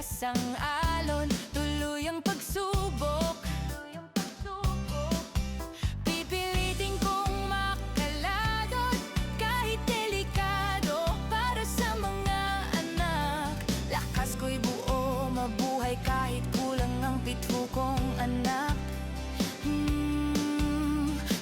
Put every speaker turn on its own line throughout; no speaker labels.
malakas ang alon, tuloy ang pagsubok. Pipilitin kong makaladot kahit delikado para sa mga anak. Lakas ko'y buo, mabuhay kahit kulang ang pitho kong anak.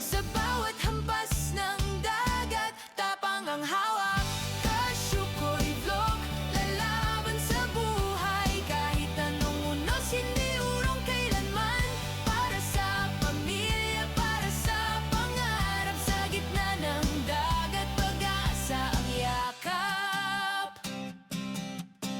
Sa bawat hampas ng dagat, tapang ang hawak. Cashew ko'y vlog, lalaban sa buhay kahit anong unos, hindi urong kailanman. Para sa pamilya, para sa pangarap, sa gitna ng dagat, pag-asa ang yakap.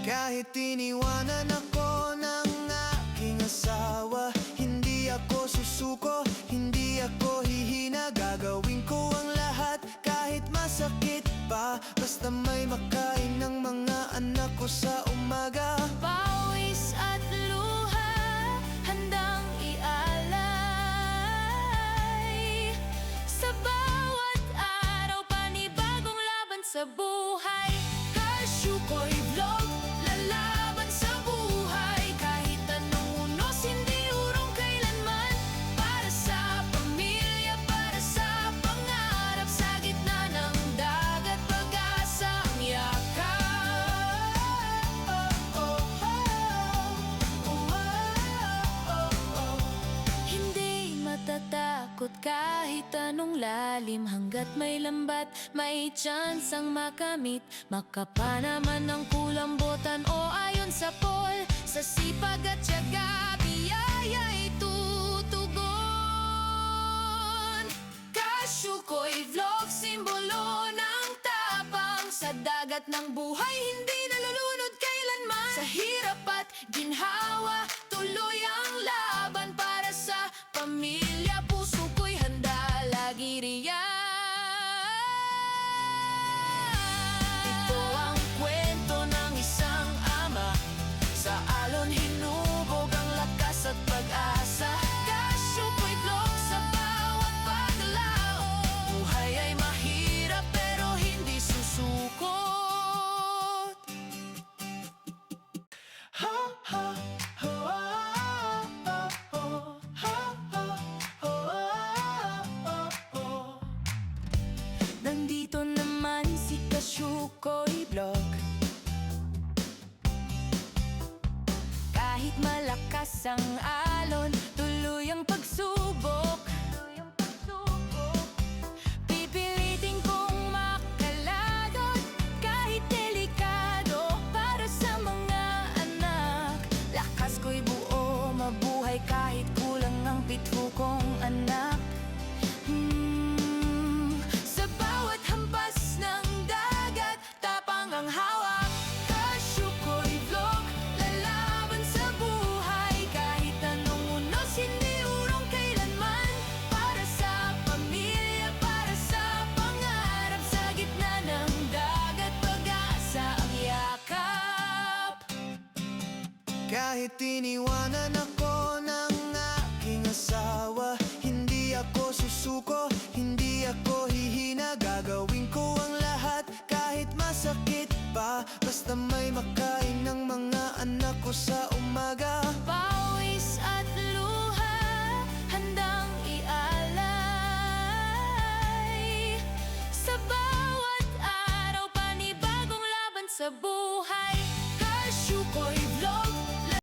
Kahit iniwanan ako ng aking asawa, hindi ako susuko, hindi ako hihina. Gagawin ko ang lahat kahit masakit pa, basta may makain ng mga anak ko sa umaga.
Pawis at luha, handang ialay. Sa bawat araw, panibagong laban sa buhay. Cashew ko'y vlog, lalaban sa buhay kahit anong unos, hindi urong kailanman. Para sa pamilya, para sa pangarap, sa gitna ng dagat, pag-asa ang yakap. Hindi matatakot kahit anong lalim, hanggat may lambat, may chance ang makamit. Makapa naman ang kulambutan o ayon sa pol, sa sipag at tiyaga, biyaya'y tutugon. Cashew ko'y vlog, simbolo ng tapang. Sa dagat ng buhay, hindi nalulunod kailanman. Sa hirap at ginhawa, tuloy ang laban. Para sa pamilya, puso ko'y handa lagi riyan. Ito ang kwento ng isang ama, sa alon hinubog ang lakas at pag-asa. Cashew ko'y vlog, sa bawat paglaon, buhay ay mahirap pero hindi susukot.
Ha ha ho,
Nandito naman si Cashew ko'y vlog. Kahit malakas ang alon, tuloy ang pagsubok. Pipilitin kong makaladot kahit delikado para sa mga anak. Lakas ko'y buo, mabuhay kahit kulang ang pitho kong anak. Sa bawat hampas ng dagat, tapang ang hawak. Cashew ko'y vlog, lalaban sa buhay kahit anong unos, hindi urong kailanman. Para sa pamilya, para sa pangarap, sa gitna ng dagat, pag-asa ang yakap.
kahit iniwanan ako ng aking asawa, hindi ako susuko, hindi ako hihina. Gagawin ko ang lahat kahit masakit pa, basta may makain ng mga anak ko sa umaga.
Pawis at luha, handang ialay. Sa bawat araw, panibagong laban sa buhay.